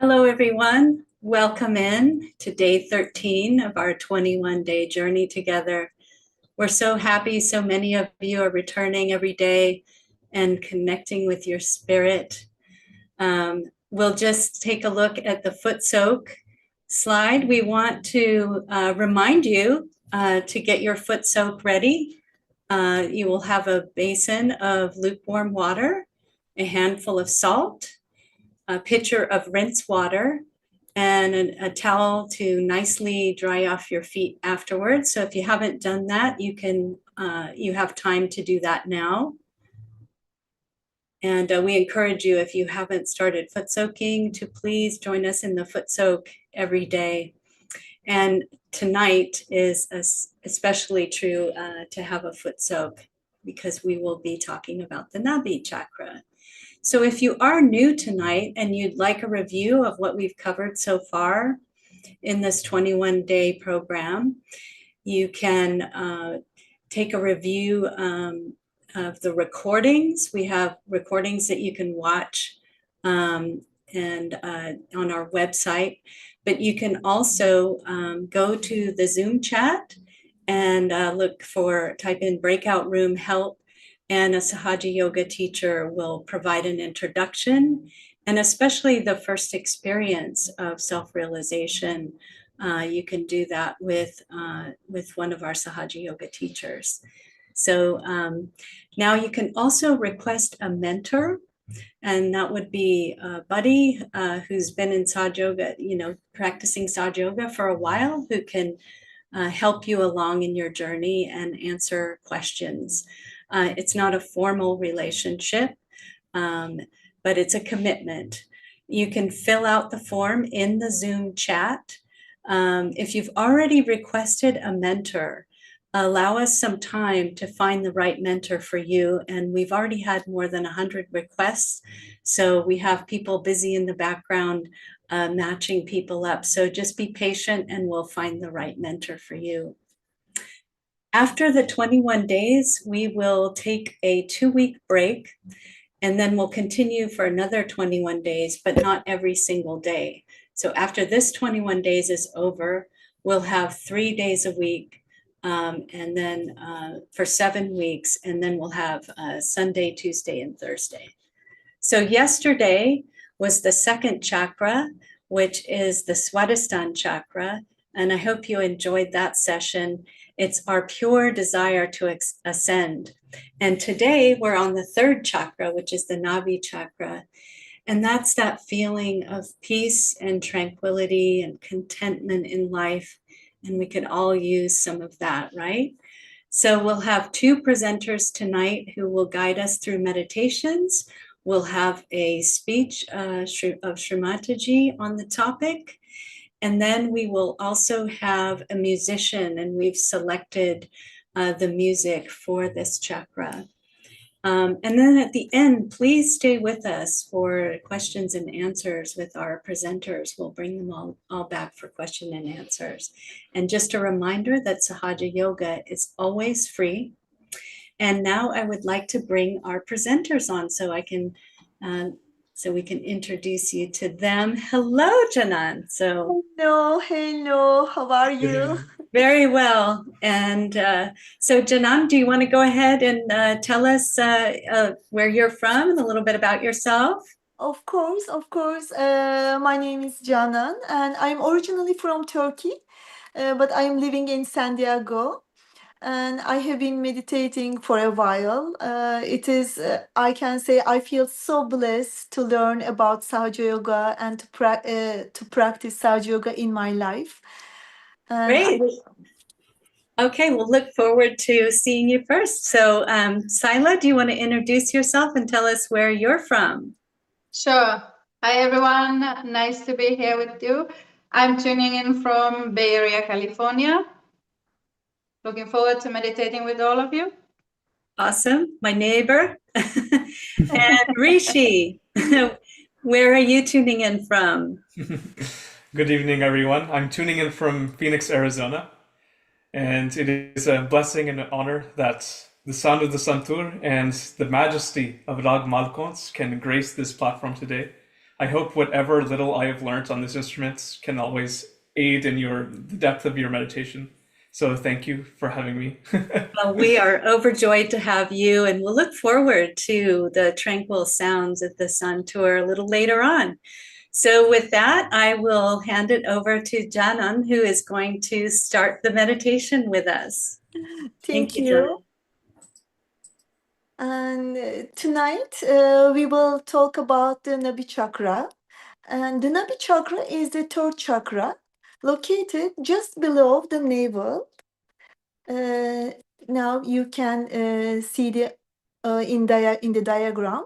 Hello, everyone. Welcome in to day 13 of our 21-day journey together. We're so happy so many of you are returning every day and connecting with your spirit. We'll just take a look at the foot soak slide. We want to remind you to get your foot soak ready. You will have a basin of lukewarm water, a handful of salt, a pitcher of rinse water, and a towel to nicely dry off your feet afterwards. So if you haven't done that, you have time to do that now. And we encourage you, if you haven't started foot soaking, to please join us in the foot soak every day. And tonight is especially true to have a foot soak because we will be talking about the Nabhi chakra. So if you are new tonight and you'd like a review of what we've covered so far in this 21-day program, you can take a review of the recordings. We have recordings that you can watch and on our website, but you can also go to the Zoom chat and type in breakout room help, and a Sahaja Yoga teacher will provide an introduction, and especially the first experience of self-realization. You can do that with one of our Sahaja Yoga teachers. So now you can also request a mentor, and that would be a buddy who's been in Sahaja Yoga, practicing Sahaja Yoga for a while, who can help you along in your journey and answer questions. It's not a formal relationship, but it's a commitment. You can fill out the form in the Zoom chat. If you've already requested a mentor, allow us some time to find the right mentor for you. And we've already had more than 100 requests. So we have people busy in the background matching people up. So just be patient and we'll find the right mentor for you. After the 21 days, we will take a 2-week break, and then we'll continue for another 21 days, but not every single day. So after this 21 days is over, we'll have 3 days a week, and then for 7 weeks, and then we'll have Sunday, Tuesday, and Thursday. So yesterday was the second chakra, which is the Swadhisthana chakra, and I hope you enjoyed that session. It's our pure desire to ascend. And today we're on the third chakra, which is the Nabhi chakra. And that's that feeling of peace and tranquility and contentment in life. And we could all use some of that, right? So we'll have 2 presenters tonight who will guide us through meditations. We'll have a speech of Shri Mataji on the topic. And then we will also have a musician, and we've selected the music for this chakra. And then at the end, please stay with us for questions and answers with our presenters. We'll bring them all back for question and answers. And just a reminder that Sahaja Yoga is always free. And now I would like to bring our presenters on so we can introduce you to them. Hello, Janan. Hello, how are you? Very well. And so Janan, do you want to go ahead and tell us where you're from and a little bit about yourself? Of course. My name is Canan, and I'm originally from Turkey, but I'm living in San Diego. And I have been meditating for a while. I can say I feel so blessed to learn about Sahaja Yoga and to practice Sahaja Yoga in my life. Great. Okay, we'll look forward to seeing you first. So, Sila, do you want to introduce yourself and tell us where you're from? Sure. Hi, everyone. Nice to be here with you. I'm tuning in from Bay Area, California. Looking forward to meditating with all of you. Awesome. My neighbor. And Rishi, where are you tuning in from? Good evening, everyone. I'm tuning in from Phoenix, Arizona. And it is a blessing and an honor that the sound of the Santur and the majesty of Rag Malkons can grace this platform today. I hope whatever little I have learned on this instrument can always aid in the depth of your meditation. So thank you for having me. Well, we are overjoyed to have you, and we'll look forward to the tranquil sounds of the sun tour a little later on. So with that, I will hand it over to Janan, who is going to start the meditation with us. Thank you. Janan. And tonight we will talk about the Nabhi chakra. And the Nabhi chakra is the third chakra located just below the navel. Now you can see the in the diagram,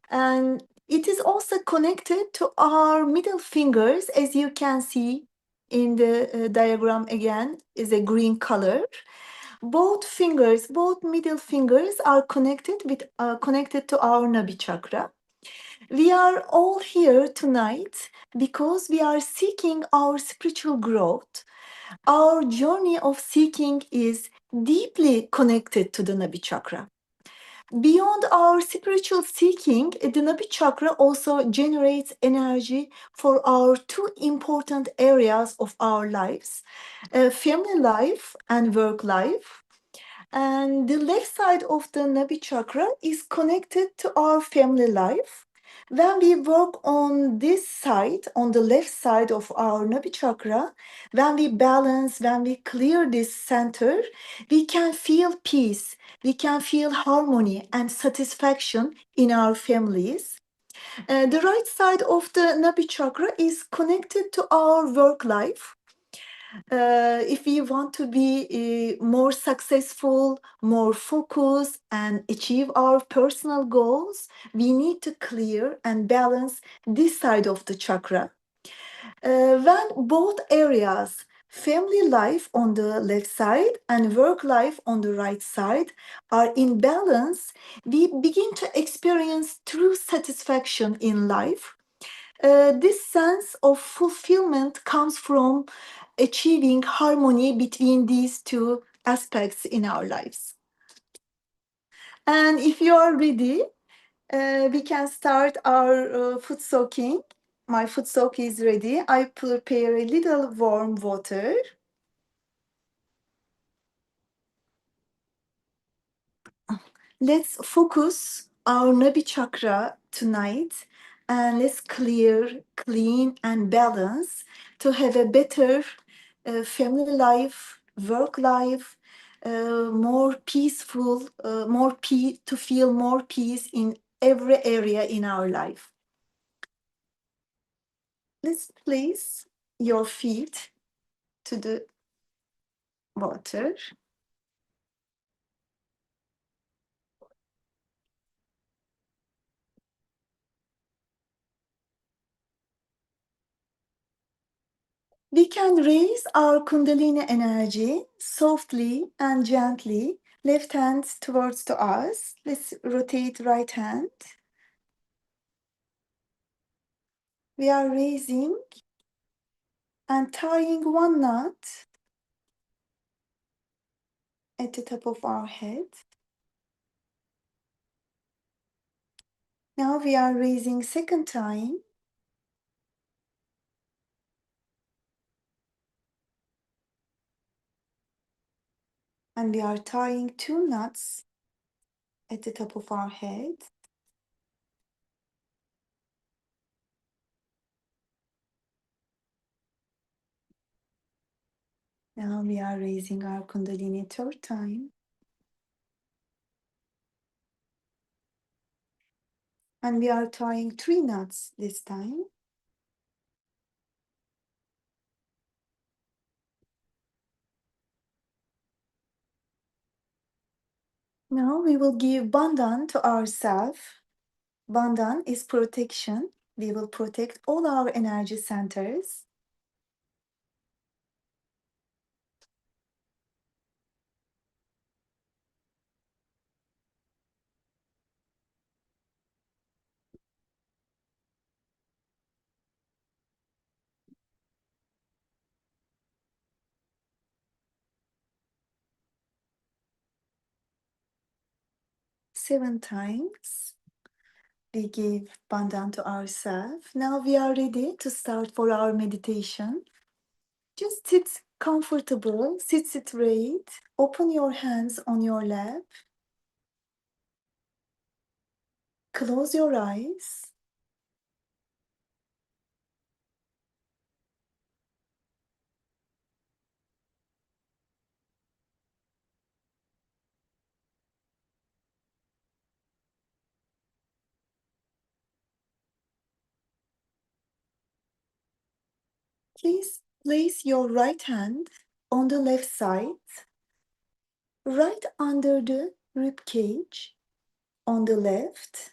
and it is also connected to our middle fingers, as you can see in the diagram. Again, is a green color. Both fingers, both middle fingers, are connected to our Nabhi chakra. We are all here tonight because we are seeking our spiritual growth. Our journey of seeking is deeply connected to the Nabhi chakra. Beyond our spiritual seeking, the Nabhi chakra also generates energy for our two important areas of our lives, family life and work life. And the left side of the Nabhi chakra is connected to our family life. When we work on this side, on the left side of our Nabhi chakra, when we balance, when we clear this center, we can feel peace, we can feel harmony and satisfaction in our families. The right side of the Nabhi chakra is connected to our work life. If we want to be more successful, more focused, and achieve our personal goals, we need to clear and balance this side of the chakra. When both areas, family life on the left side and work life on the right side, are in balance, we begin to experience true satisfaction in life. This sense of fulfillment comes from achieving harmony between these two aspects in our lives. And if you are ready, we can start our foot soaking. My foot soak is ready. I prepare a little warm water. Let's focus our Nabhi chakra tonight, and let's clear, clean, and balance to have a better family life, work life, more peaceful, to feel more peace in every area in our life. Let's place your feet to the water. We can raise our Kundalini energy softly and gently. Left hand towards to us. Let's rotate right hand. We are raising and tying one knot at the top of our head. Now we are raising second time. And we are tying two knots at the top of our head. Now we are raising our Kundalini third time. And we are tying three knots this time. Now we will give bandhan to ourselves. Bandhan is protection. We will protect all our energy centers. Seven times. We give bandhan to ourselves. Now we are ready to start for our meditation. Just sit comfortable, sit straight, open your hands on your lap, close your eyes. Please place your right hand on the left side, right under the rib cage on the left.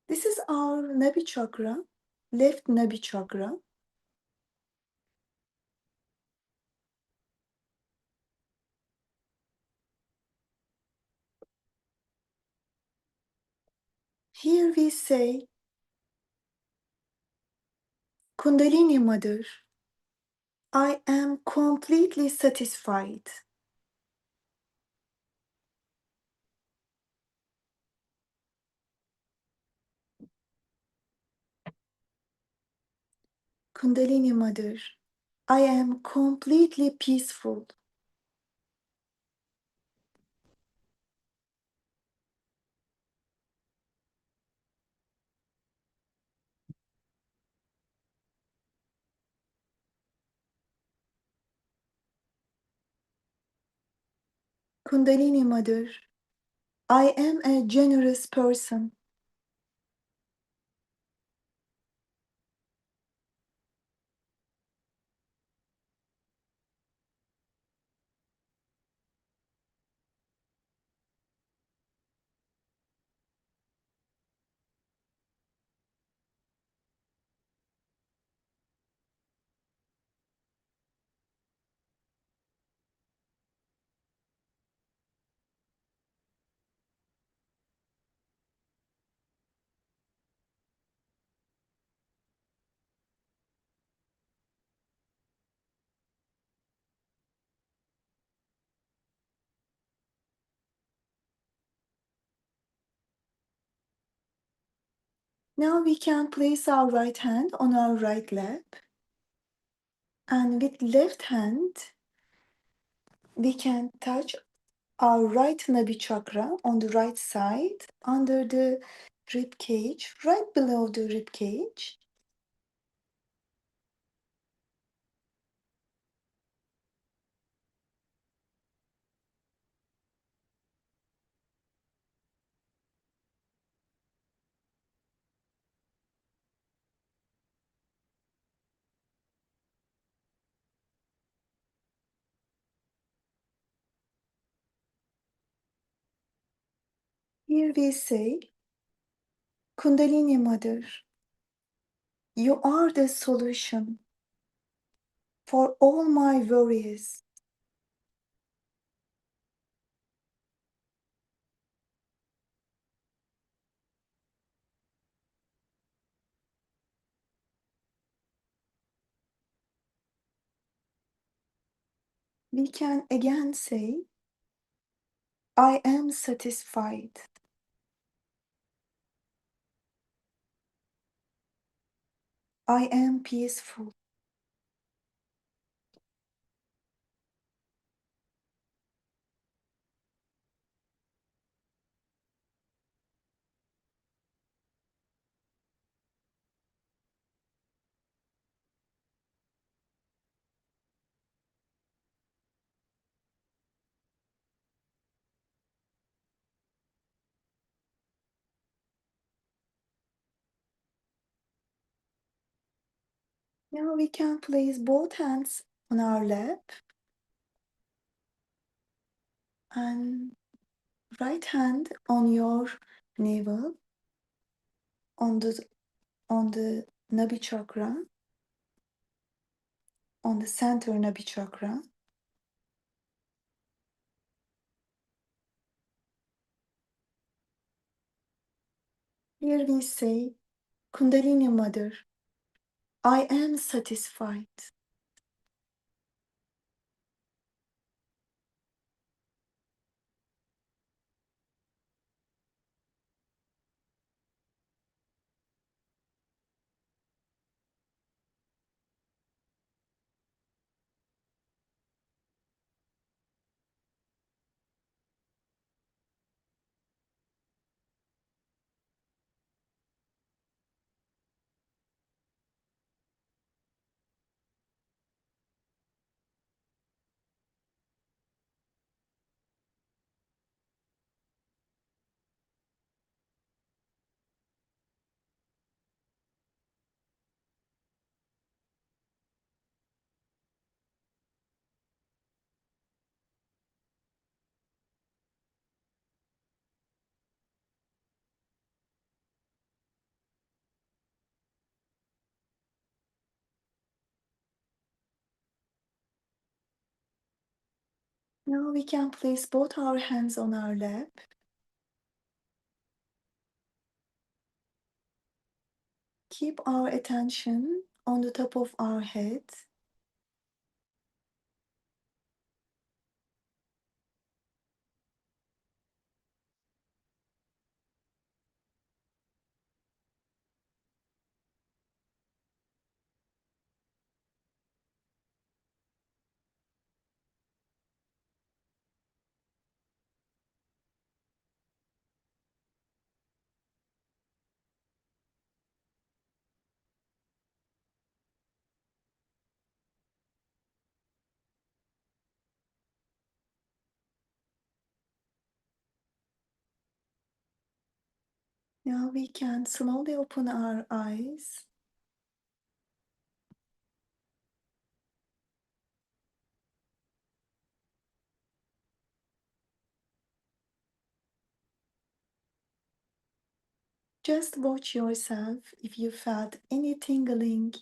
This is our Nabhi chakra, left Nabhi chakra. Here we say, Kundalini Mother, I am completely satisfied. Kundalini Mother, I am completely peaceful. Kundalini Mother, I am a generous person. Now we can place our right hand on our right lap, and with left hand we can touch our right Nabhi chakra on the right side under the rib cage, right below the rib cage. Here we say, Kundalini Mother, you are the solution for all my worries. We can again say, I am satisfied. I am peaceful. Now we can place both hands on our lap and right hand on your navel, on the Nabhi chakra, on the center Nabhi chakra. Here we say, Kundalini Mother, I am satisfied. Now we can place both our hands on our lap. Keep our attention on the top of our head. Now we can slowly open our eyes. Just watch yourself if you felt any tingling,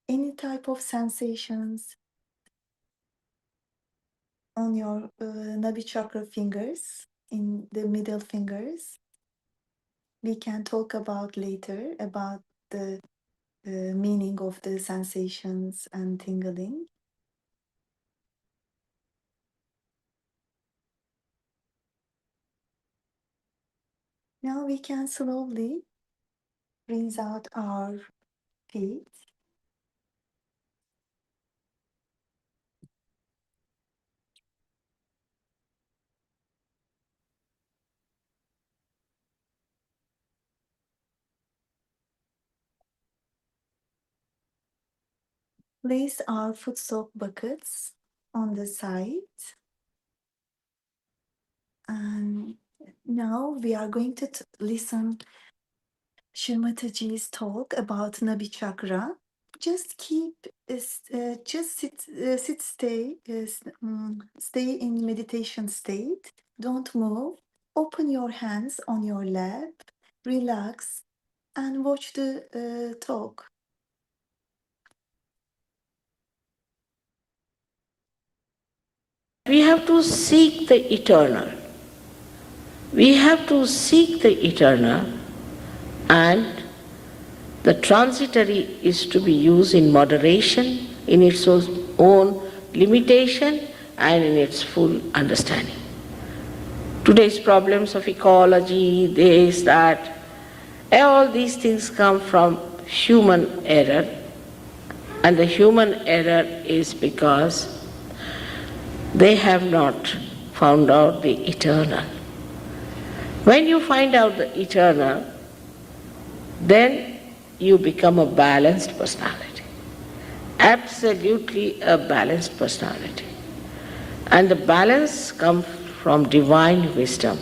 any type of sensations on your Nabhi chakra fingers, in the middle fingers. We can talk about later about the meaning of the sensations and tingling. Now we can slowly rinse out our feet. Place our foot soak buckets on the side. And now we are going to listen Shri Mataji's talk about Nabhi chakra. Just keep, just stay in meditation state. Don't move. Open your hands on your lap. Relax and watch the talk. We have to seek the eternal. We have to seek the eternal, and the transitory is to be used in moderation, in its own limitation, and in its full understanding. Today's problems of ecology, this, that, all these things come from human error, and the human error is because they have not found out the eternal. When you find out the eternal, then you become a balanced personality. Absolutely a balanced personality. And the balance comes from divine wisdom.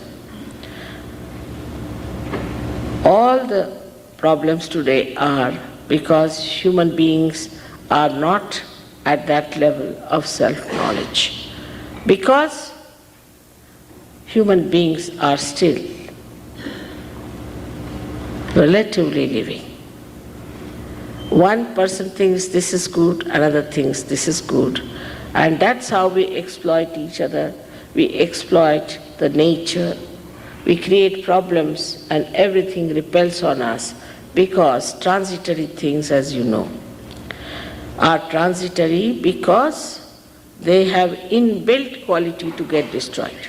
All the problems today are because human beings are not at that level of self-knowledge. Because human beings are still relatively living. One person thinks this is good, another thinks this is good, and that's how we exploit each other, we exploit the nature, we create problems, and everything repels on us because transitory things, as you know, are transitory because they have inbuilt quality to get destroyed.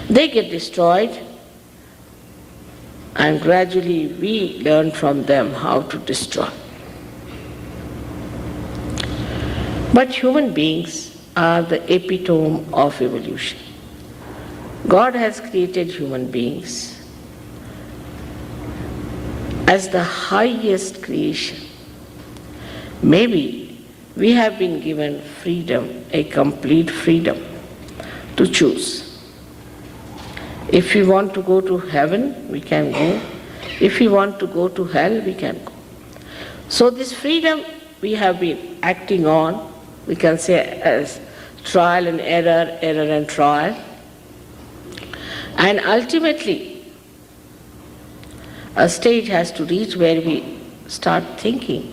They get destroyed, and gradually we learn from them how to destroy. But human beings are the epitome of evolution. God has created human beings as the highest creation. Maybe we have been given freedom, a complete freedom to choose. If we want to go to heaven, we can go. If we want to go to hell, we can go. So this freedom we have been acting on, we can say as trial and error, error and trial. And ultimately, a stage has to reach where we start thinking,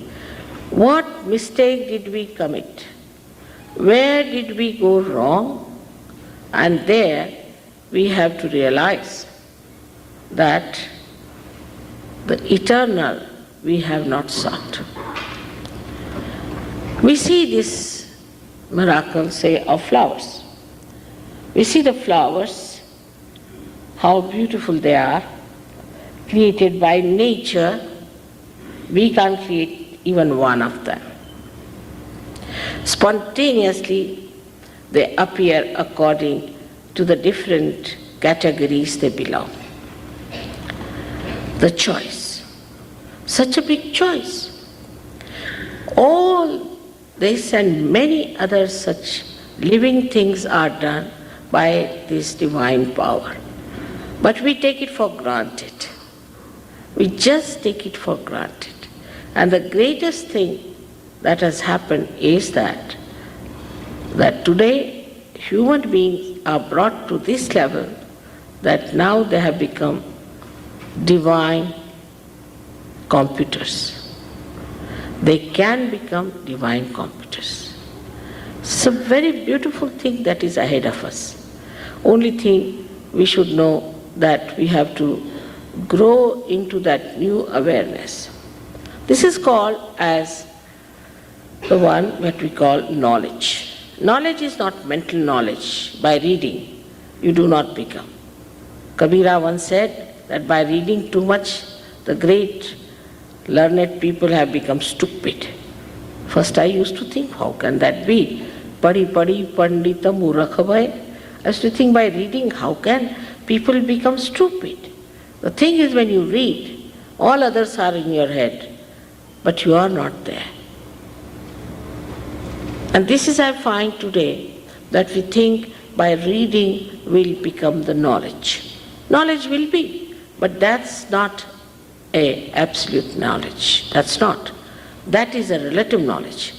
what mistake did we commit? where did we go wrong? And there we have to realize that the eternal we have not sought. We see this miracle, say, of flowers. We see the flowers, how beautiful they are, created by nature. We can't create even one of them. Spontaneously, they appear according to the different categories they belong. The choice, such a big choice. All this and many other such living things are done by this divine power. But we take it for granted. We just take it for granted. And the greatest thing that has happened is that today human beings are brought to this level that now they have become divine computers. They can become divine computers. It's a very beautiful thing that is ahead of us. Only thing we should know that we have to grow into that new awareness. This is called as the one that we call knowledge. Knowledge is not mental knowledge. By reading, you do not become. Kabira once said that by reading too much, the great learned people have become stupid. First I used to think, how can that be? Padi padi pandita murakha bhai. I used to think, by reading, how can people become stupid? The thing is, when you read, all others are in your head, but you are not there. And this is, I find today, that we think by reading will become the knowledge. Knowledge will be, but that's not a absolute knowledge. That's not. That is a relative knowledge.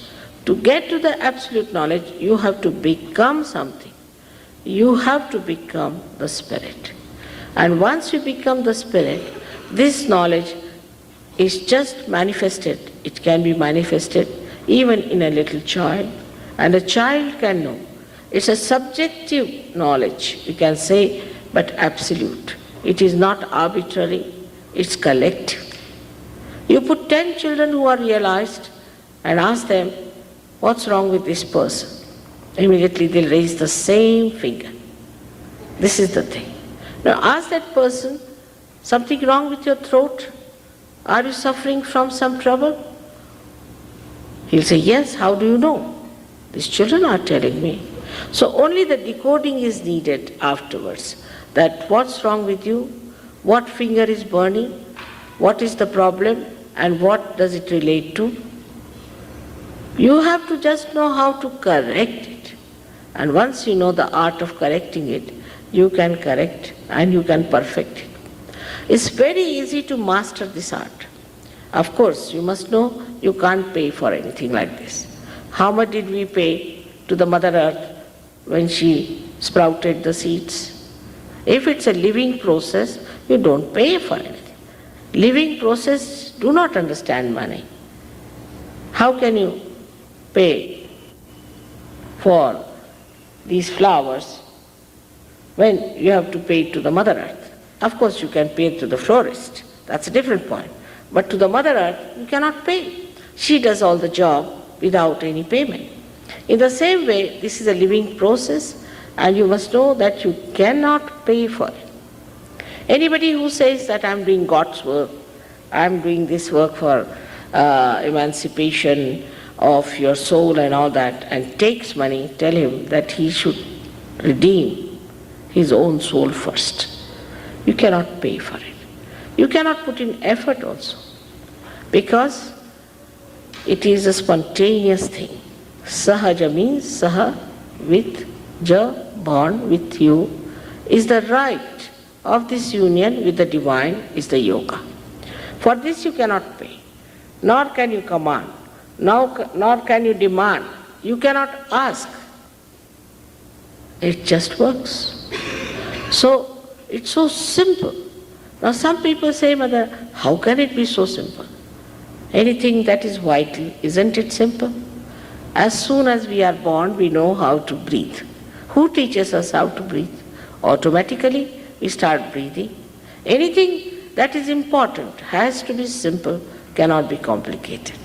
To get to the absolute knowledge, you have to become something. You have to become the spirit. And once you become the spirit, this knowledge is just manifested. It can be manifested even in a little child, and a child can know. It's a subjective knowledge, we can say, but absolute. It is not arbitrary, it's collective. You put 10 children who are realized and ask them, what's wrong with this person? Immediately they'll raise the same finger. This is the thing. Now ask that person, something wrong with your throat? Are you suffering from some trouble? He'll say, yes, how do you know? These children are telling me. So only the decoding is needed afterwards. That what's wrong with you? What finger is burning? What is the problem? And what does it relate to? You have to just know how to correct it. And once you know the art of correcting it, you can correct and you can perfect it. It's very easy to master this art. Of course, you must know you can't pay for anything like this. How much did we pay to the Mother Earth when she sprouted the seeds? If it's a living process, you don't pay for anything. Living process do not understand money. How can you pay for these flowers when you have to pay to the Mother Earth? Of course, you can pay to the florist. That's a different point. But to the Mother Earth, you cannot pay. She does all the job without any payment. In the same way, this is a living process, and you must know that you cannot pay for it. Anybody who says that I'm doing God's work, I'm doing this work for emancipation of your soul and all that, and takes money, tell him that he should redeem his own soul first. You cannot pay for it. You cannot put in effort also, because it is a spontaneous thing. Sahaja means Saha, with, Ja, born, with you, is the right of this union with the divine, is the yoga. For this you cannot pay, nor can you command, nor can you demand. You cannot ask. It just works. So it's so simple. Now some people say, Mother, how can it be so simple? Anything that is vital, isn't it simple? As soon as we are born, we know how to breathe. Who teaches us how to breathe? Automatically, we start breathing. Anything that is important has to be simple, cannot be complicated.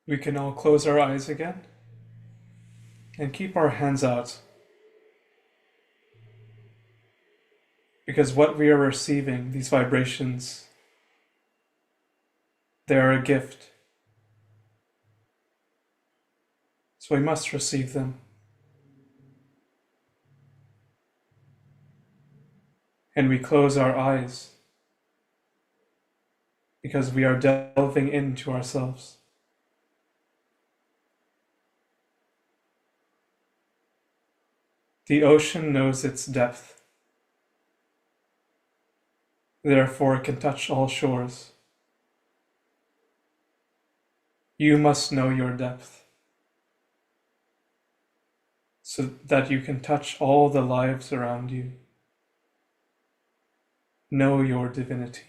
We can all close our eyes again and keep our hands out, because what we are receiving, these vibrations, they are a gift. So we must receive them. And we close our eyes because we are delving into ourselves. The ocean knows its depth, therefore it can touch all shores. You must know your depth, so that you can touch all the lives around you. Know your divinity.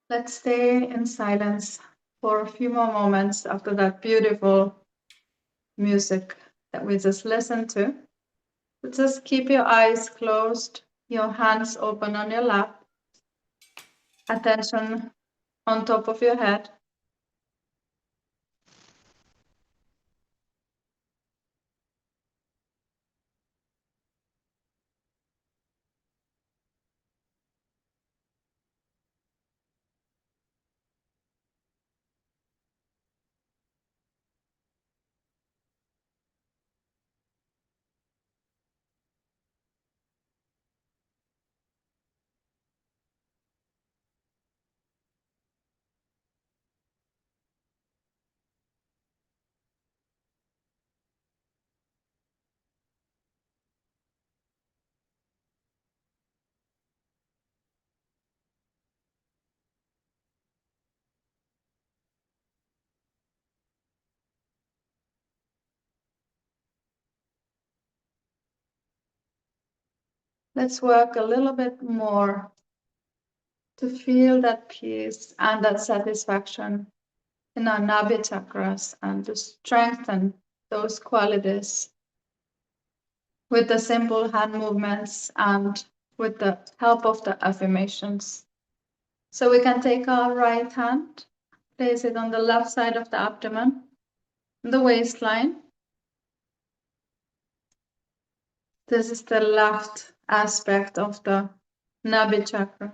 Let's stay in silence for a few more moments after that beautiful music that we just listened to. So just keep your eyes closed, your hands open on your lap, attention on top of your head. Let's work a little bit more to feel that peace and that satisfaction in our Nabhi chakras and to strengthen those qualities with the simple hand movements and with the help of the affirmations. So we can take our right hand, place it on the left side of the abdomen, the waistline. This is the left aspect of the Nabhi chakra.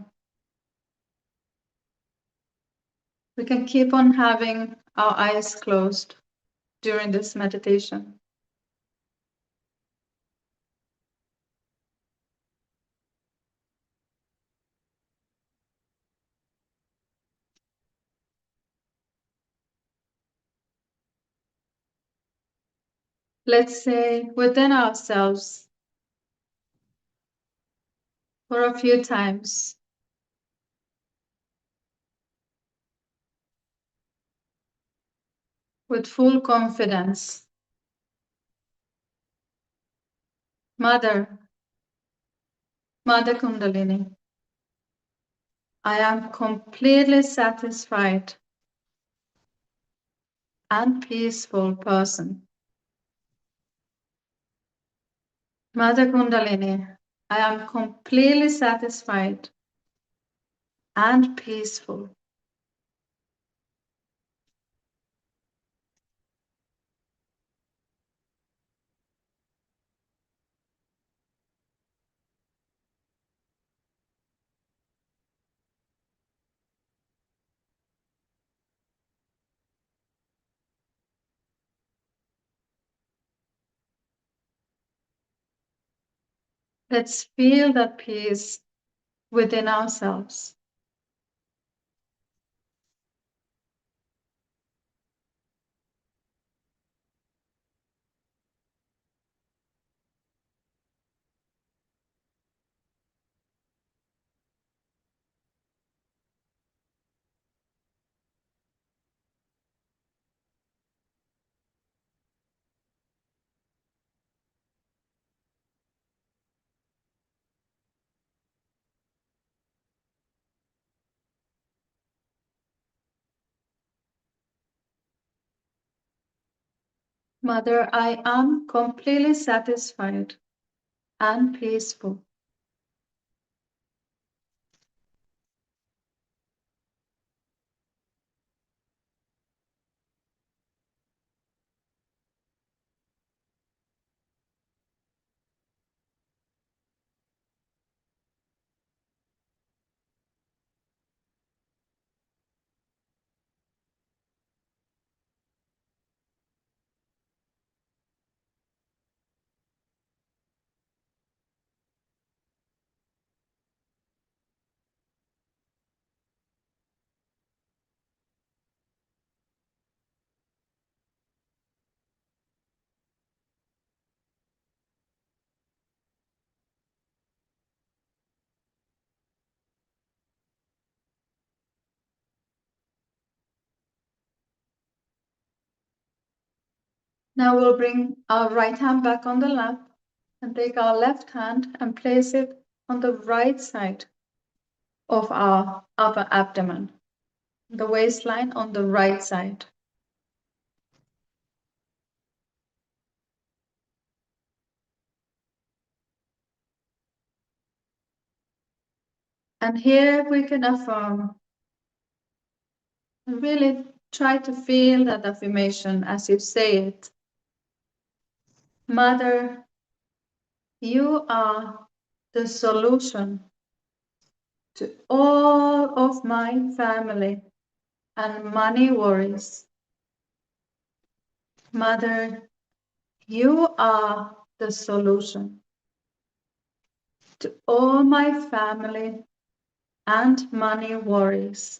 We can keep on having our eyes closed during this meditation. Let's say within ourselves for a few times. With full confidence. Mother Kundalini, I am completely satisfied and peaceful person. Mother Kundalini, I am completely satisfied and peaceful. Let's feel that peace within ourselves. Mother, I am completely satisfied and peaceful. Now we'll bring our right hand back on the lap and take our left hand and place it on the right side of our upper abdomen. the waistline on the right side. And here we can affirm and really try to feel that affirmation as you say it. Mother, you are the solution to all of my family and money worries. Mother, you are the solution to all my family and money worries.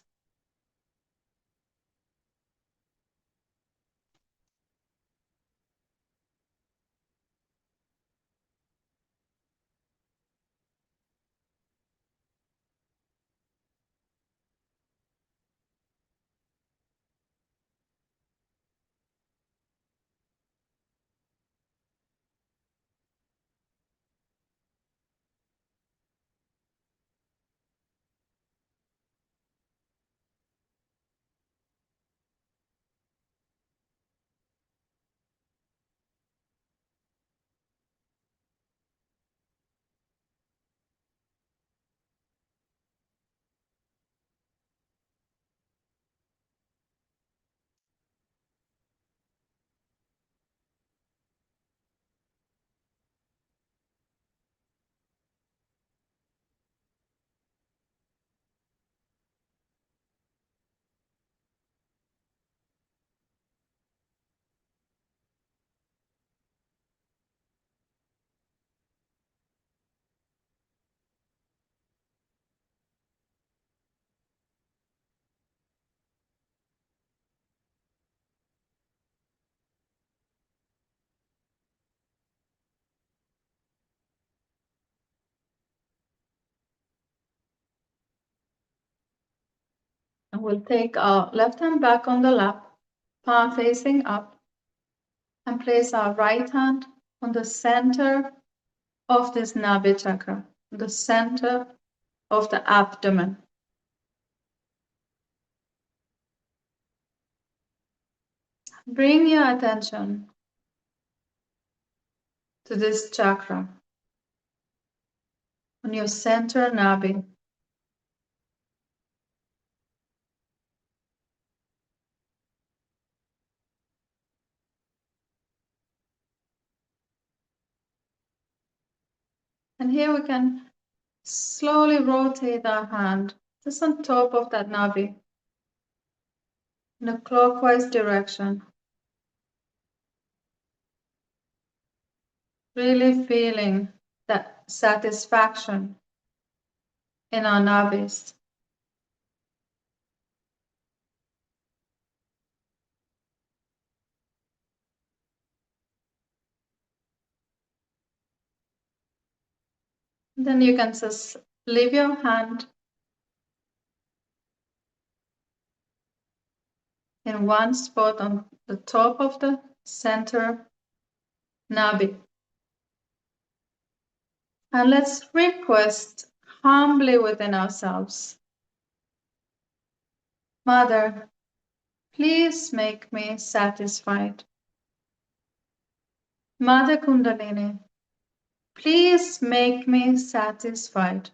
And we'll take our left hand back on the lap, palm facing up, and place our right hand on the center of this Nabhi chakra, the center of the abdomen. Bring your attention to this chakra on your center Nabhi. And here we can slowly rotate our hand just on top of that Nabhi in a clockwise direction. Really feeling that satisfaction in our Nabhis. Then you can just leave your hand in one spot on the top of the center Nabhi. And let's request humbly within ourselves, Mother, please make me satisfied. Mother Kundalini, please make me satisfied.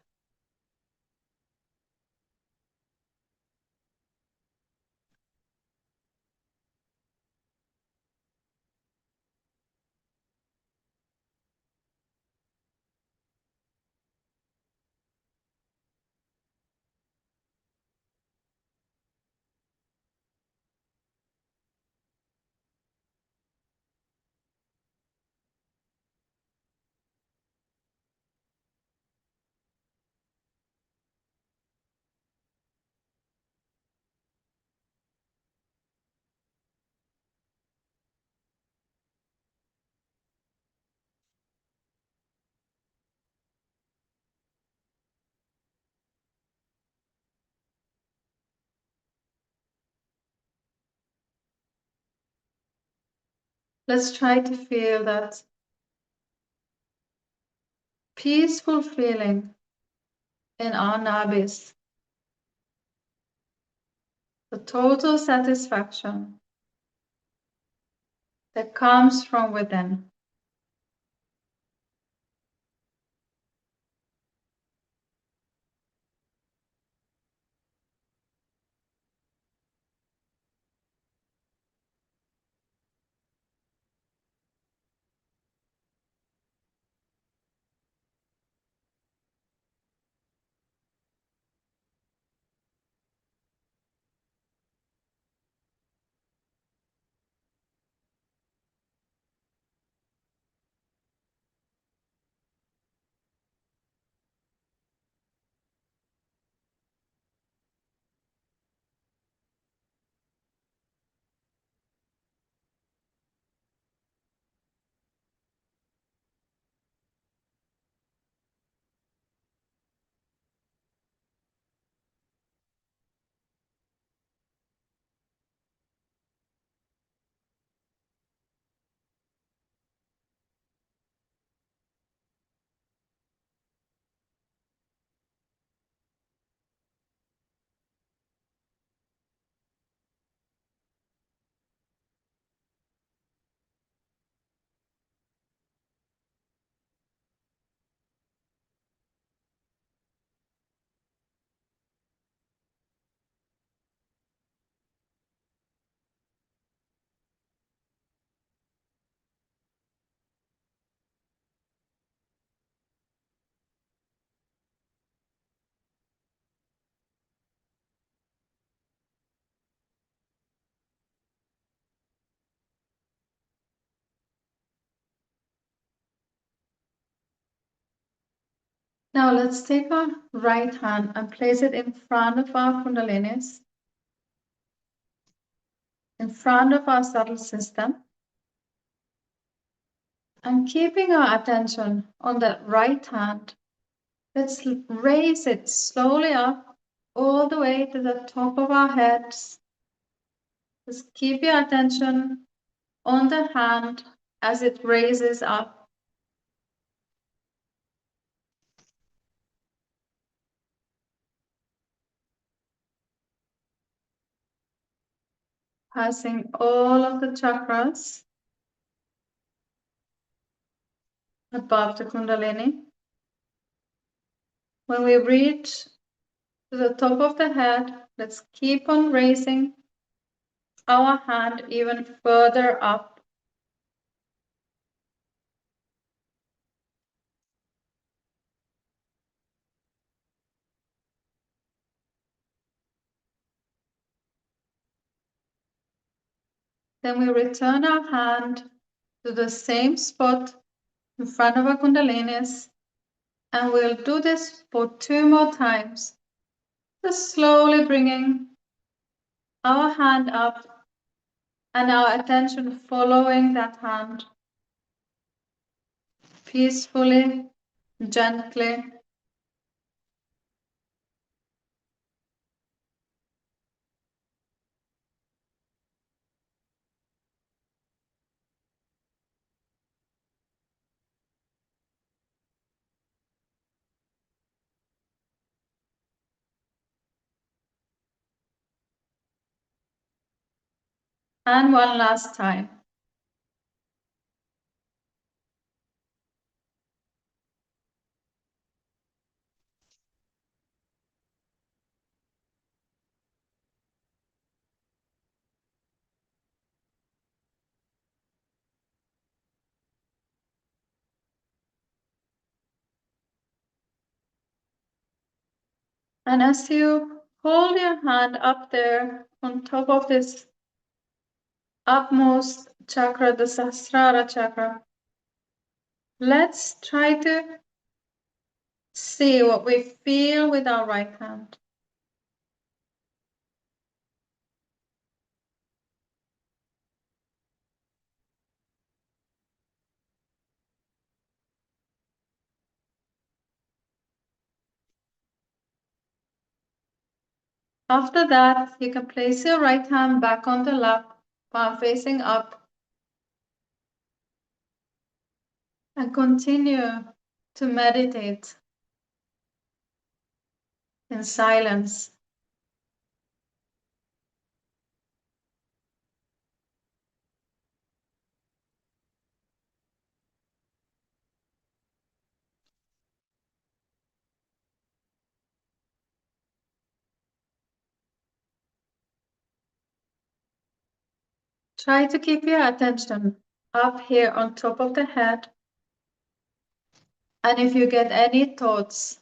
Let's try to feel that peaceful feeling in our Nabhis. the total satisfaction that comes from within. Now let's take our right hand and place it in front of our Kundalinis, in front of our subtle system, and keeping our attention on that right hand, let's raise it slowly up all the way to the top of our heads. Just keep your attention on the hand as it raises up. Passing all of the chakras above the Kundalini. When we reach to the top of the head, let's keep on raising our hand even further up. Then we return our hand to the same spot in front of our Kundalinis, and we'll do this for 2 more times. Just slowly bringing our hand up and our attention following that hand. Peacefully, gently. And one last time. And as you hold your hand up there on top of this upmost chakra, the Sahasrara chakra, let's try to see what we feel with our right hand. After that, you can place your right hand back on the lap, palm facing up, and continue to meditate in silence. Try to keep your attention up here on top of the head. And if you get any thoughts,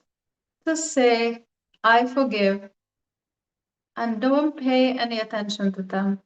just say, I forgive, and don't pay any attention to them.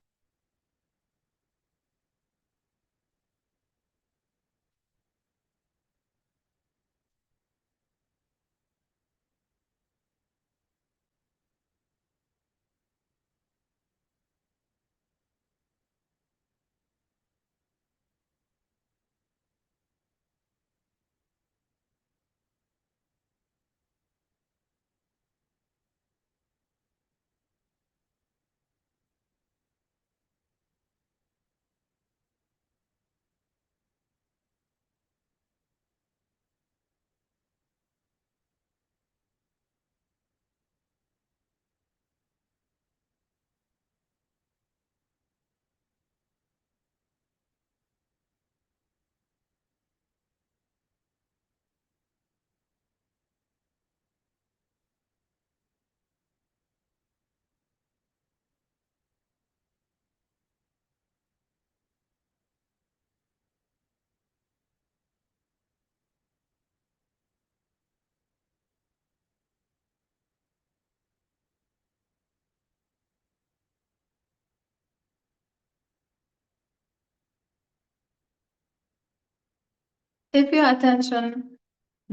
If your attention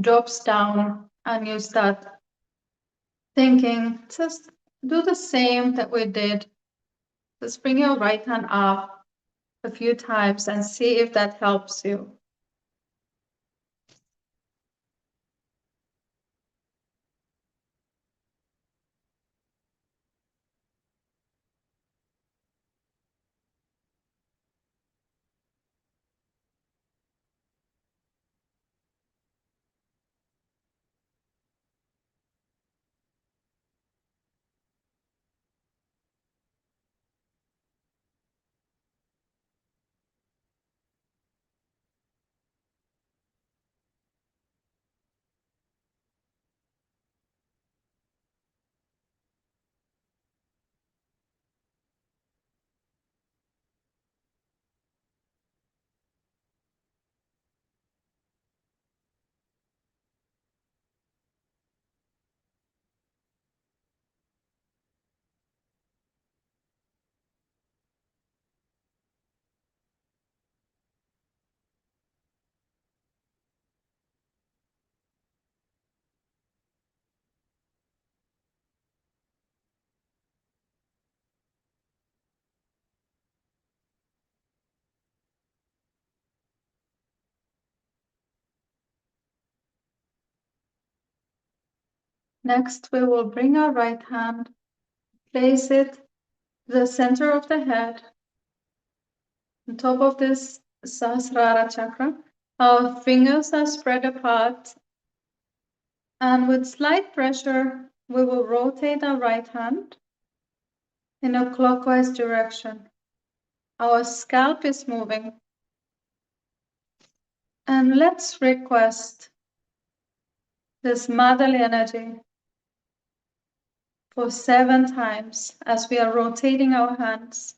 drops down and you start thinking, just do the same that we did. Just bring your right hand up a few times and see if that helps you. Next, we will bring our right hand, place it to the center of the head, on top of this Sahasrara chakra. Our fingers are spread apart, and with slight pressure, we will rotate our right hand in a clockwise direction. Our scalp is moving. And let's request this motherly energy for 7 times as we are rotating our hands.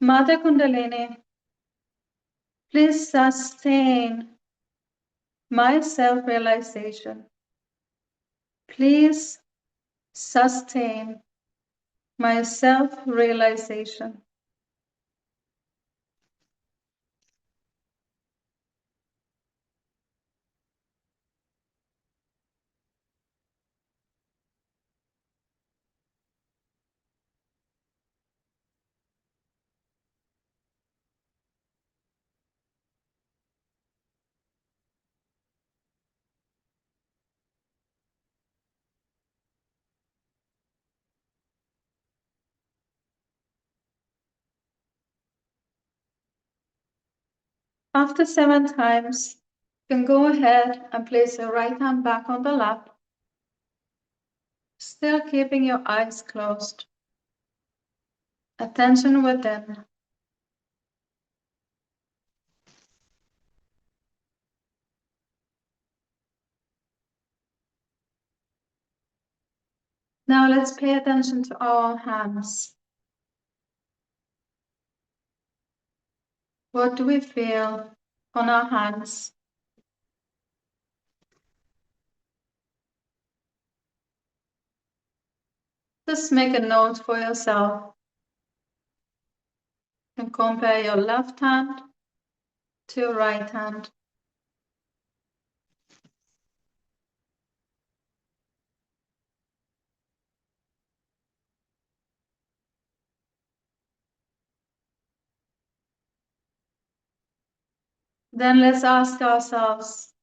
Mother Kundalini, please sustain my self-realization. Please sustain my self-realization. After 7 times, you can go ahead and place your right hand back on the lap, still keeping your eyes closed. Attention within. Now let's pay attention to our hands. What do we feel on our hands? Just make a note for yourself and compare your left hand to your right hand. Then let's ask ourselves,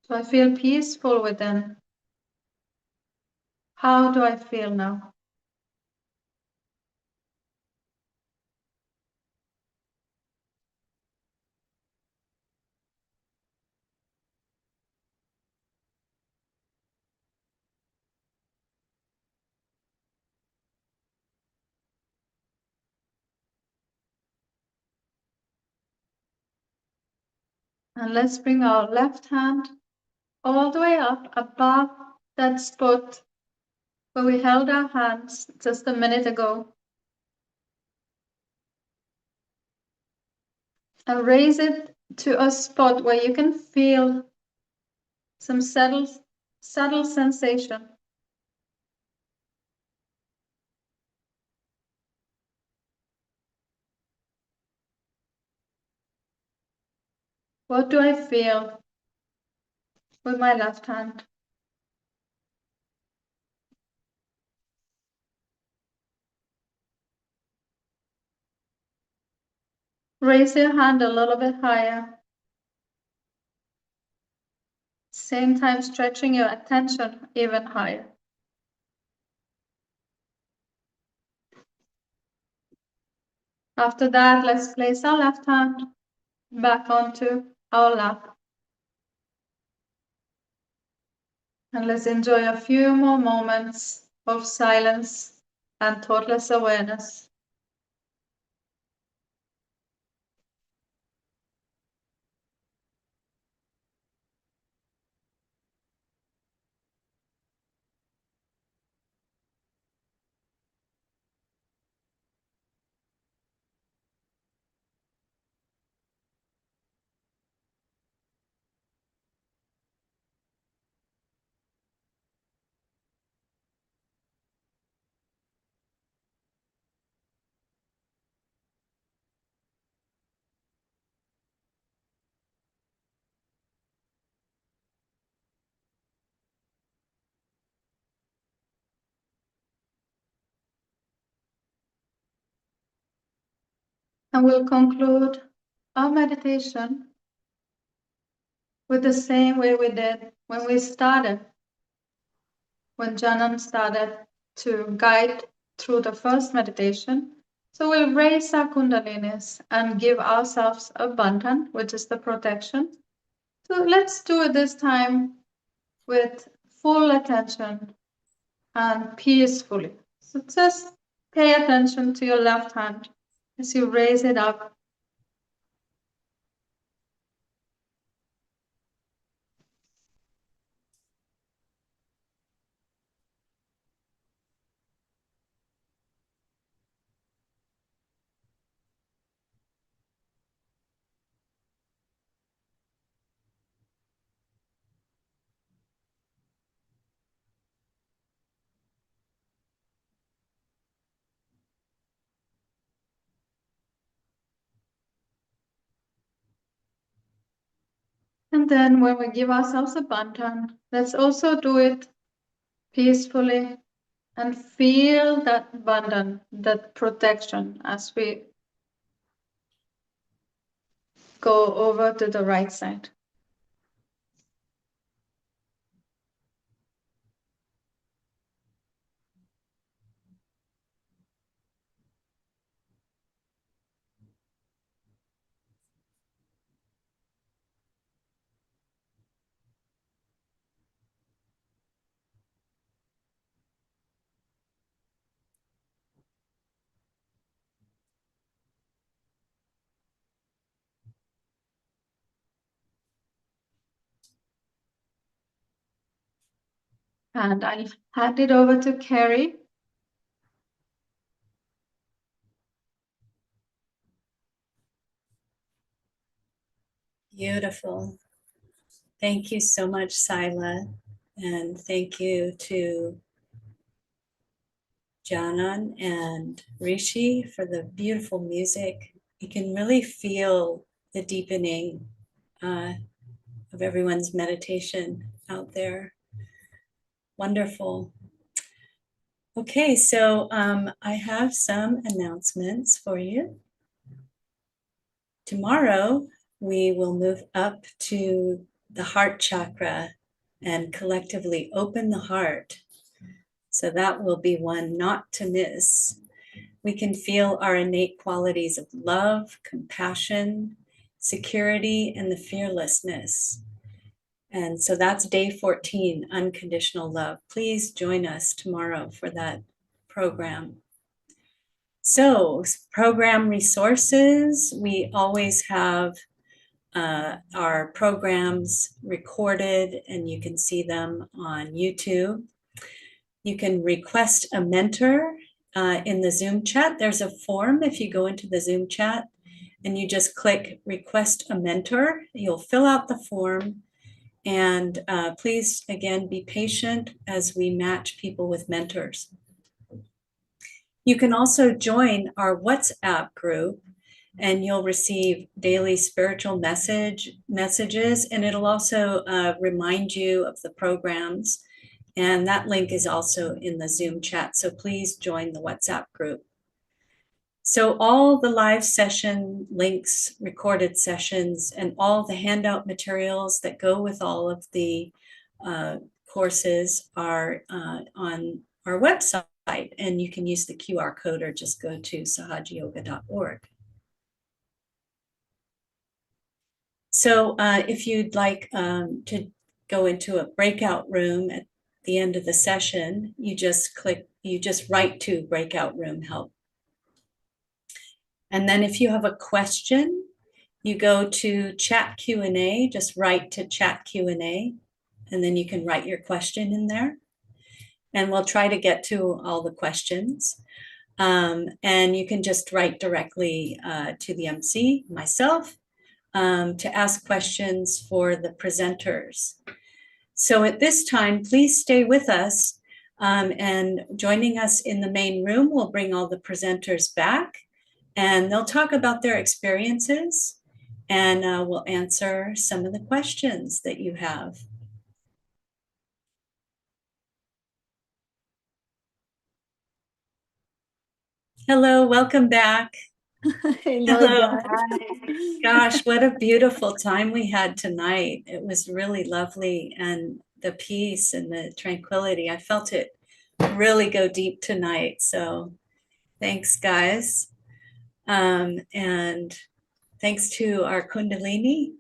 do I feel peaceful within? How do I feel now? And let's bring our left hand all the way up above that spot where we held our hands just a minute ago. And raise it to a spot where you can feel some subtle sensation. What do I feel with my left hand? Raise your hand a little bit higher. Same time stretching your attention even higher. After that, let's place our left hand back onto our lap. And let's enjoy a few more moments of silence and thoughtless awareness. And we'll conclude our meditation with the same way we did when we started, when Janan started to guide through the first meditation. So we'll raise our kundalinis and give ourselves a bandhan, which is the protection. So let's do it this time with full attention and peacefully. So just pay attention to your left hand as you raise it up. And then when we give ourselves a bandhan, let's also do it peacefully and feel that bandhan, that protection as we go over to the right side. And I'll hand it over to Carrie. Beautiful. Thank you so much, Sila. And thank you to Janan and Rishi for the beautiful music. You can really feel the deepening of everyone's meditation out there. Wonderful. Okay, so I have some announcements for you. Tomorrow, we will move up to the heart chakra and collectively open the heart. So that will be one not to miss. We can feel our innate qualities of love, compassion, security, and the fearlessness. And so that's day 14, unconditional love. Please join us tomorrow for that program. So, program resources, we always have our programs recorded and you can see them on YouTube. You can request a mentor in the Zoom chat. There's a form if you go into the Zoom chat and you just click request a mentor. You'll fill out the form. And please, again, be patient as we match people with mentors. You can also join our WhatsApp group and you'll receive daily spiritual messages, and it'll also remind you of the programs. And that link is also in the Zoom chat. So please join the WhatsApp group. So all the live session links, recorded sessions, and all the handout materials that go with all of the courses are on our website, and you can use the QR code or just go to sahajayoga.org. So if you'd like to go into a breakout room at the end of the session, you just write to breakout room help. And then if you have a question, you go to chat Q&A, just write to chat Q&A, and then you can write your question in there. And we'll try to get to all the questions. And you can just write directly to the MC, myself, to ask questions for the presenters. So at this time, please stay with us. And joining us in the main room, we'll bring all the presenters back. And they'll talk about their experiences and we'll answer some of the questions that you have. Hello, welcome back. Hello. Gosh, what a beautiful time we had tonight. It was really lovely, and the peace and the tranquility. I felt it really go deep tonight. So thanks, guys. And thanks to our Kundalini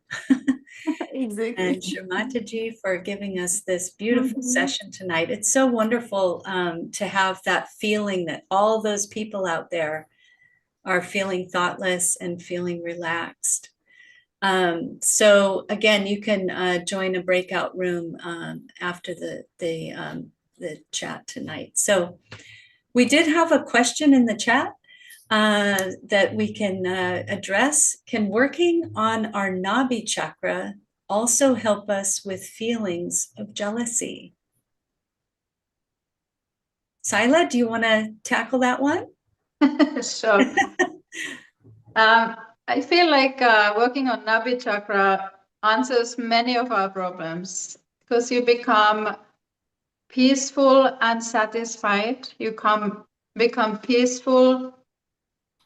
Exactly. and Shri Mataji for giving us this beautiful session tonight. It's so wonderful to have that feeling that all those people out there are feeling thoughtless and feeling relaxed. So again, you can join a breakout room after the chat tonight. So we did have a question in the chat that we can address. Can working on our Nabhi chakra also help us with feelings of jealousy? Sila, do you want to tackle that one? Sure. I feel like working on Nabhi chakra answers many of our problems because you become peaceful and satisfied. You become peaceful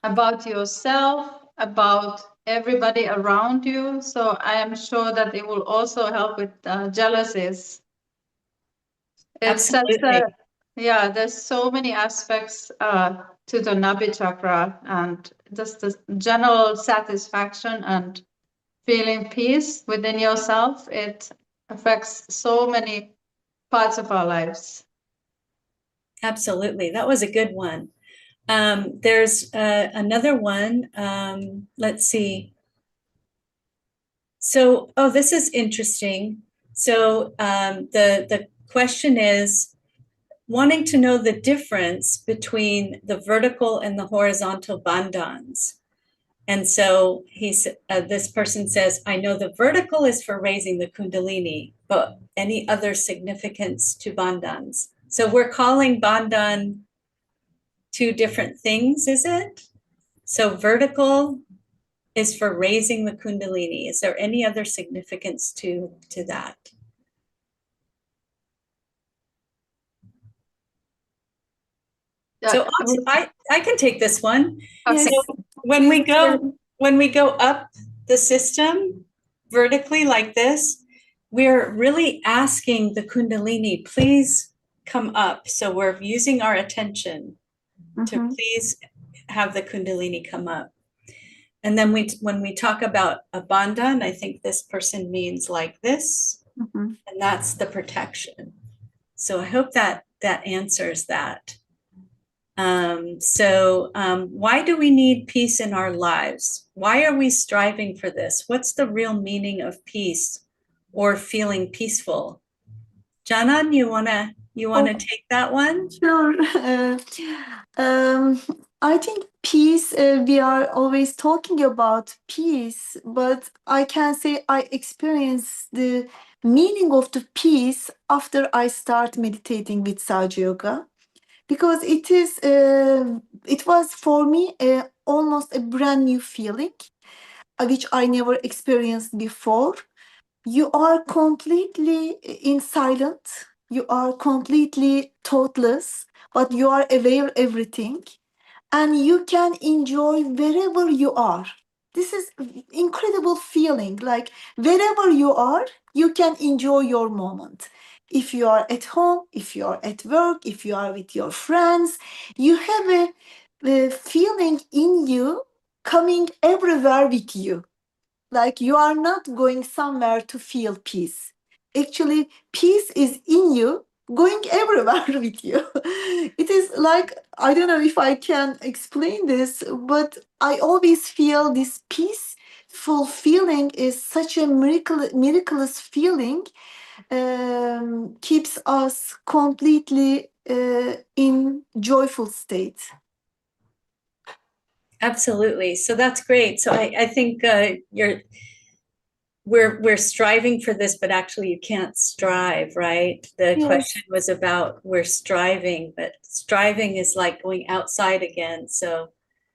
about yourself, about everybody around you. So I am sure that it will also help with jealousies. It's Absolutely. yeah, there's so many aspects to the Nabhi chakra, and just the general satisfaction and feeling peace within yourself. It affects so many parts of our lives. Absolutely. That was a good one. There's another one. Let's see. So, oh, this is interesting. So the question is wanting to know the difference between the vertical and the horizontal bandhans. And so this person says, I know the vertical is for raising the Kundalini, but any other significance to bandhans? So we're calling bandhan two different things, is it? So vertical is for raising the Kundalini. Is there any other significance to that? So I can take this one. Yes. So when we go up the system vertically like this, we're really asking the Kundalini, please come up. So we're using our attention to please have the Kundalini come up. And then when we talk about a bandhan, I think this person means like this, and that's the protection. So I hope that answers that. Why do we need peace in our lives? Why are we striving for this? What's the real meaning of peace or feeling peaceful? Janan, you wanna take that one? Sure. I think peace, we are always talking about peace, but I can say I experience the meaning of the peace after I start meditating with Sahaja Yoga, because it was for me almost a brand new feeling, which I never experienced before. You are completely in silence. You are completely thoughtless, but you are aware of everything, and you can enjoy wherever you are. This is incredible feeling. Like wherever you are, you can enjoy your moment. If you are at home, if you are at work, if you are with your friends, you have a feeling in you coming everywhere with you. Like you are not going somewhere to feel peace. Actually, peace is in you, going everywhere with you. It is like, I don't know if I can explain this, but I always feel this peaceful feeling is such a miraculous feeling, keeps us completely in joyful state. Absolutely. So that's great. So I think we're striving for this, but actually you can't strive, right? The Yes. question was about we're striving, but striving is like going outside again. So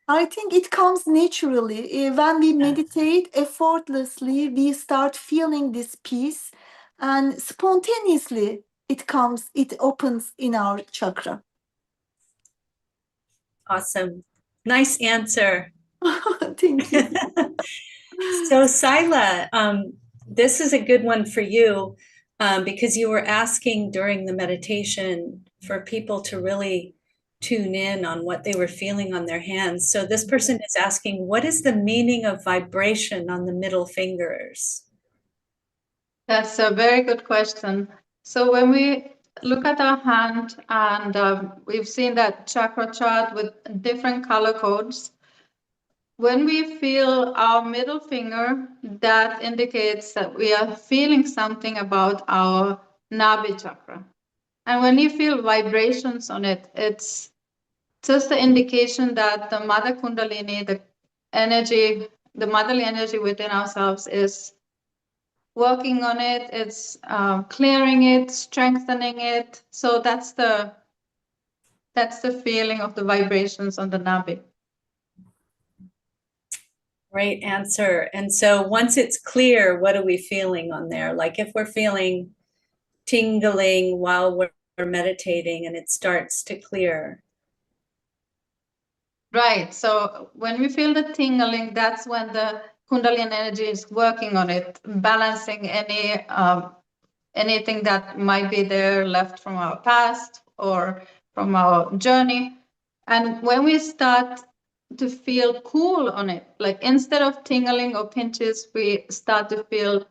I think it comes naturally. When we meditate effortlessly, we start feeling this peace, and spontaneously it opens in our chakra. awesome. Nice answer. Thank you. So Sila, this is a good one for you, because you were asking during the meditation for people to really tune in on what they were feeling on their hands. So this person is asking, what is the meaning of vibration on the middle fingers? That's a very good question. So when we look at our hand, and we've seen that chakra chart with different color codes, when we feel our middle finger, that indicates that we are feeling something about our Nabhi chakra. And when you feel vibrations on it, it's just the indication that the mother Kundalini, the energy, the motherly energy within ourselves is working on it, it's clearing it, strengthening it. So that's the feeling of the vibrations on the Nabhi. Great answer. And so once it's clear, what are we feeling on there? Like if we're feeling tingling while we're meditating and it starts to clear. Right. So when we feel the tingling, that's when the Kundalini energy is working on it, balancing anything that might be there left from our past or from our journey. And when we start to feel cool on it, like instead of tingling or pinches, we start to feel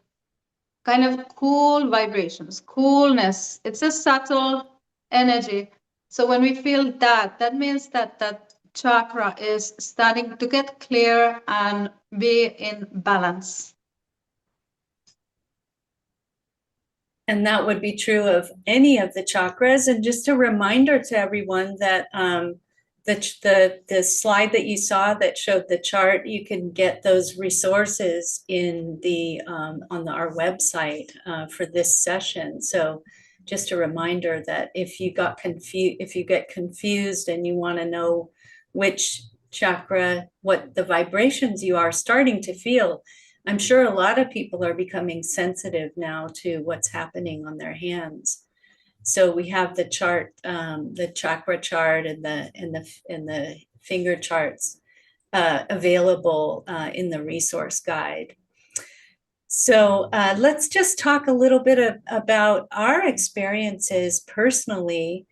kind of cool vibrations, coolness. It's a subtle energy. So when we feel that, that means that that chakra is starting to get clear and be in balance. And that would be true of any of the chakras. And just a reminder to everyone that the slide that you saw that showed the chart, you can get those resources in the on our website for this session. So just a reminder that if you get confused and you want to know which chakra, what the vibrations you are starting to feel, I'm sure a lot of people are becoming sensitive now to what's happening on their hands. So we have the chart, the chakra chart and the finger charts available in the resource guide. So let's just talk a little bit about our experiences personally.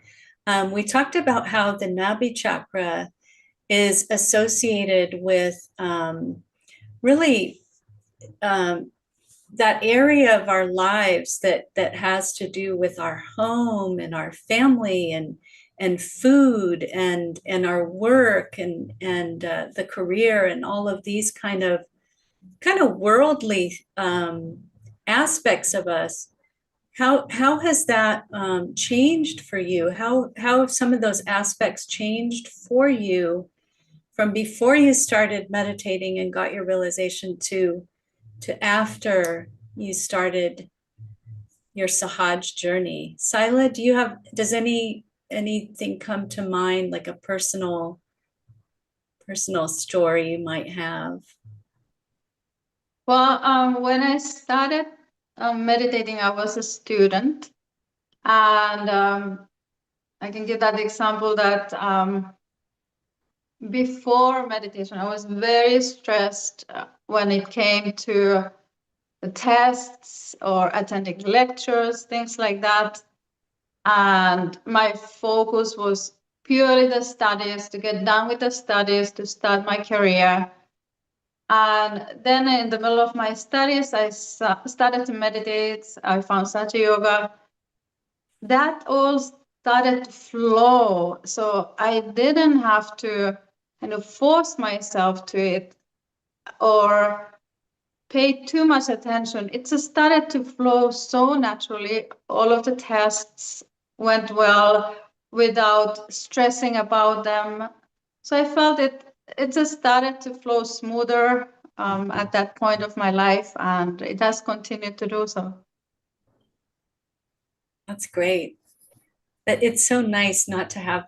We talked about how the Nabhi chakra is associated with really that area of our lives that has to do with our home and our family and food and our work and the career and all of these kind of worldly aspects of us. How has that changed for you? How have some of those aspects changed for you from before you started meditating and got your realization to after you started your Sahaj journey? Sila, does anything come to mind, like a personal story you might have? Well, when I started meditating, I was a student, and I can give that example that before meditation, I was very stressed when it came to the tests or attending lectures, things like that. And my focus was purely the studies, to get done with the studies, to start my career. And then in the middle of my studies, I started to meditate. I found Sahaja Yoga. That all started to flow. So I didn't have to kind of force myself to it or pay too much attention. It just started to flow so naturally. All of the tests went well without stressing about them. So I felt it just started to flow smoother at that point of my life, and it has continued to do so. That's great. But it's so nice not to have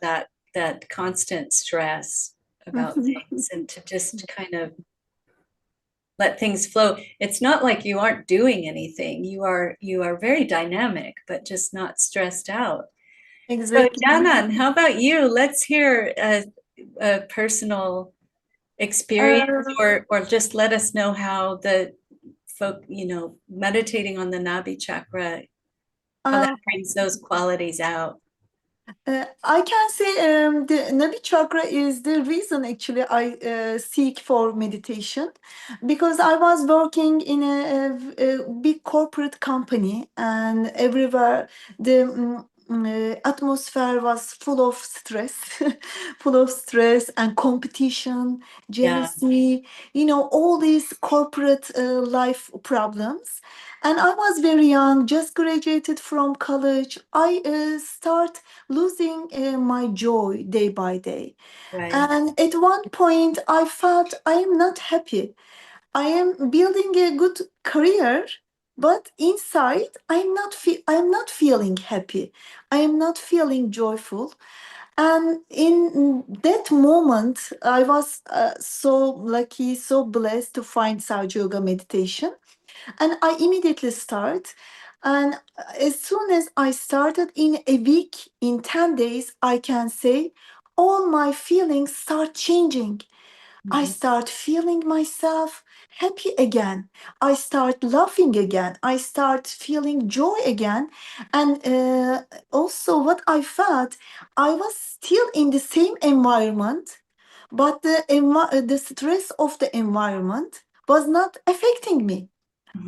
that constant stress about things and to just kind of let things flow. It's not like you aren't doing anything. You are very dynamic, but just not stressed out. Exactly. So Janan, how about you? Let's hear a personal experience or just let us know how the folk, meditating on the Nabhi chakra, how that brings those qualities out. I can say the Nabhi chakra is the reason actually I seek for meditation, because I was working in a big corporate company, and everywhere the atmosphere was full of stress, full of stress and competition, jealousy, all these corporate life problems. And I was very young, just graduated from college. I start losing my joy day by day. Right. And at one point, I felt I am not happy. I am building a good career, but inside, I'm not feeling happy. I am not feeling joyful. And in that moment, I was so lucky, so blessed to find Sahaja Yoga meditation. And I immediately start. And as soon as I started, in a week, in 10 days, I can say all my feelings start changing. I start feeling myself happy again. I start laughing again. I start feeling joy again. And also, what I felt, I was still in the same environment, but the stress of the environment was not affecting me.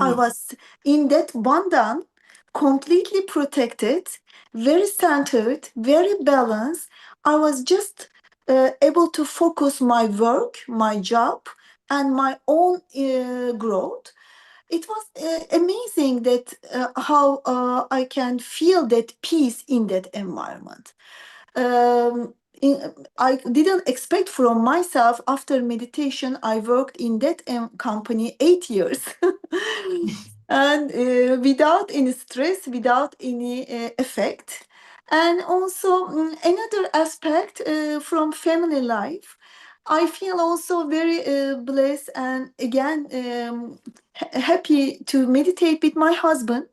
I was in that bandhan, completely protected, very centered, very balanced. I was just able to focus my work, my job, and my own growth. It was amazing that how I can feel that peace in that environment. I didn't expect from myself. After meditation, I worked in that company 8 years. And without any stress, without any effect. And also another aspect from family life, I feel also very blessed and again happy to meditate with my husband.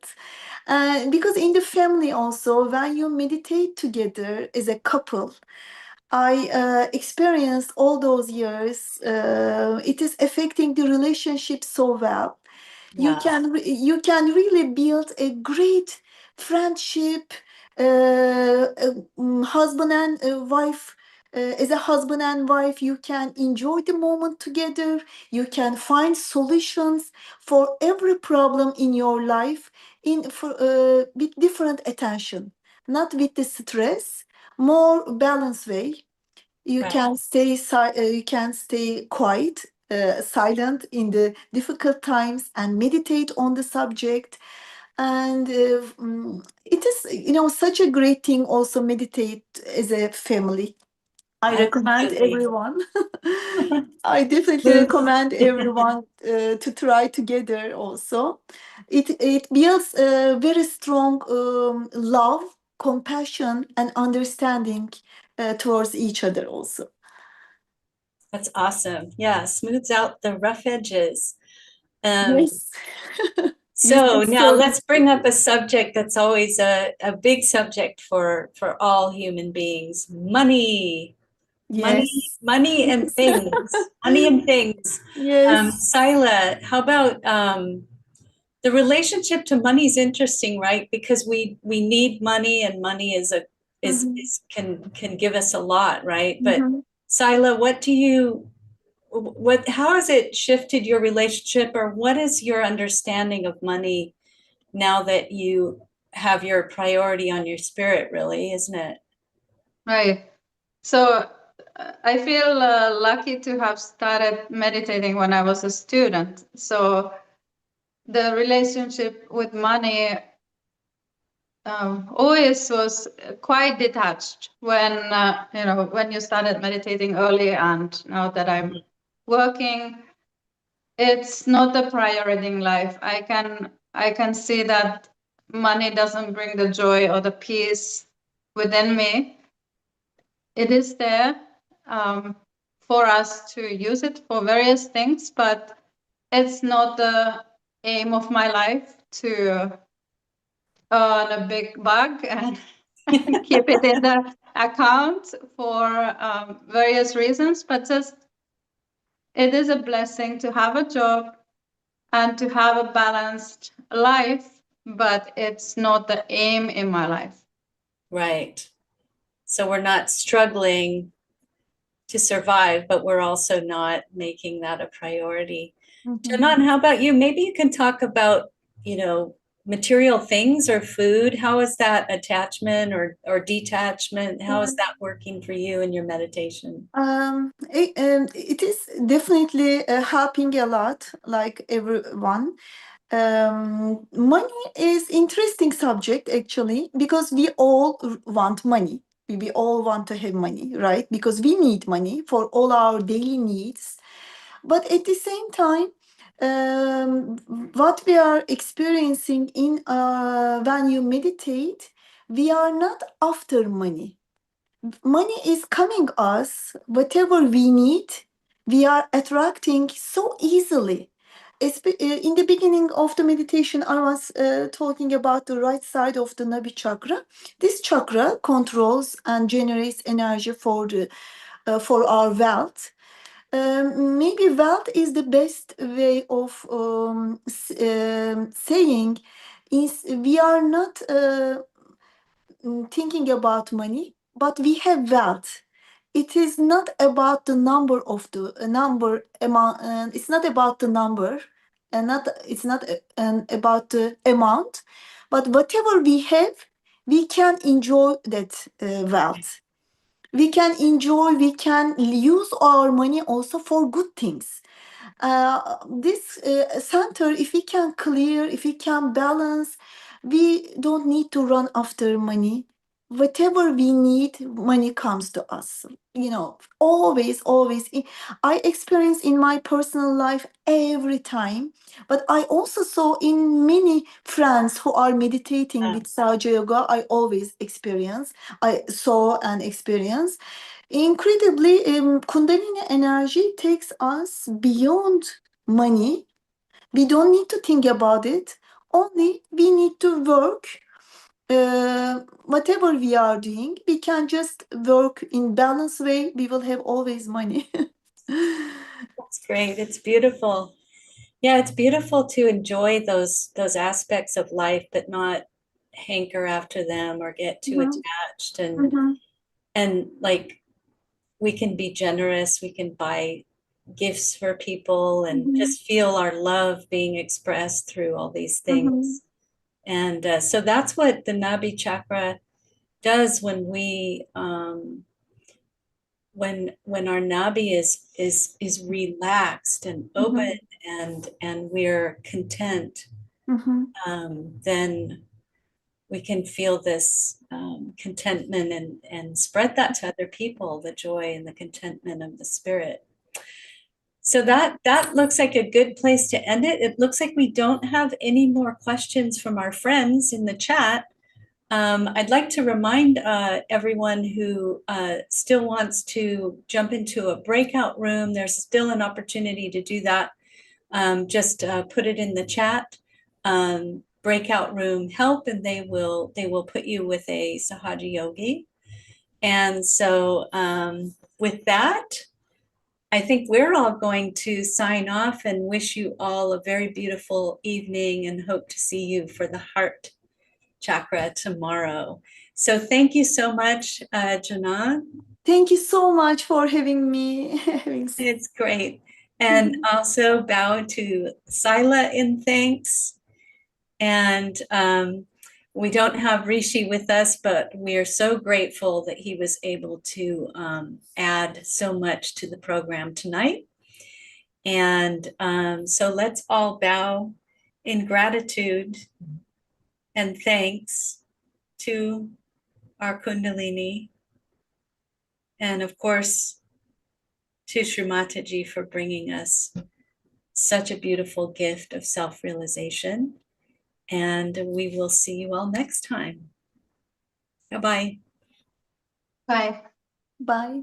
Because in the family also, when you meditate together as a couple, I experienced all those years. It is affecting the relationship so well. Yeah. You can really build a great friendship, husband and wife. As a husband and wife, you can enjoy the moment together. You can find solutions for every problem in your life with different attention, not with the stress, more balanced way. You Right. can you can stay quiet, silent in the difficult times and meditate on the subject. And it is, such a great thing also meditate as a family. I recommend Absolutely. everyone. I definitely Smooth. recommend everyone to try together also. It builds a very strong love, compassion, and understanding towards each other also. That's awesome. Yeah, smooths out the rough edges. Yes. You So said now so. let's bring up a subject that's always a big subject for all human beings. Money. Yes. Money and things. Money and things. Yes. Sila, how about the relationship to money is interesting, right? Because we need money, and money is can give us a lot, right? But Sila, how has it shifted your relationship, or what is your understanding of money now that you have your priority on your spirit, really, isn't it? Right. So I feel lucky to have started meditating when I was a student. So the relationship with money always was quite detached when you started meditating early, and now that I'm working, it's not a priority in life. I can see that money doesn't bring the joy or the peace within me. It is there for us to use it for various things, but it's not the aim of my life to earn a big bug and keep it in the account for various reasons, but just it is a blessing to have a job and to have a balanced life, but it's not the aim in my life. Right. So we're not struggling to survive, but we're also not making that a priority. Janan, how about you? Maybe you can talk about, material things or food. How is that attachment or detachment? How is that working for you in your meditation? It is definitely helping a lot, like everyone. Money is interesting subject actually, because we all want money. We all want to have money, right? Because we need money for all our daily needs. But at the same time, what we are experiencing in when you meditate, we are not after money. Money is coming us, whatever we need, we are attracting so easily. In the beginning of the meditation, I was talking about the right side of the Nabhi chakra. This chakra controls and generates energy for our wealth. Maybe wealth is the best way of saying is we are not thinking about money, but we have wealth. It is not about the number of the number amount. It's not about the number, and it's not about the amount, but whatever we have, we can enjoy that wealth. We can enjoy. We can use our money also for good things. This center, if we can clear, if we can balance, we don't need to run after money. whatever we need, money comes to us. Always, always. I experience in my personal life every time, but I also saw in many friends who are meditating with Sahaja Yoga, I always experience, I saw and experience. Incredibly, Kundalini energy takes us beyond money. We don't need to think about it. Only we need to work. Whatever we are doing, we can just work in balanced way. We will have always money. That's great. It's beautiful. Yeah, it's beautiful to enjoy those aspects of life, but not hanker after them or get too Mhm. attached. Mhm. And like we can be generous, we can buy gifts for people and Mhm. just feel our love being expressed through all these Mhm. things. And so that's what the Nabhi chakra does when we when our Nabhi is relaxed and open and we're content, Mhm. then we can feel this contentment and spread that to other people, the joy and the contentment of the spirit. So that looks like a good place to end it. It looks like we don't have any more questions from our friends in the chat. I'd like to remind everyone who still wants to jump into a breakout room, there's still an opportunity to do that. Just put it in the chat, breakout room help, and they will put you with a Sahaja Yogi. And so with that, I think we're all going to sign off and wish you all a very beautiful evening and hope to see you for the heart chakra tomorrow. So thank you so much, Janan. Thank you so much for having me. It's great. And also bow to Sila in thanks. And we don't have Rishi with us, but we are so grateful that he was able to add so much to the program tonight. And so let's all bow in gratitude and thanks to our Kundalini. And of course, to Shri Mataji for bringing us such a beautiful gift of self-realization. And we will see you all next time. Bye-bye. Bye. Bye.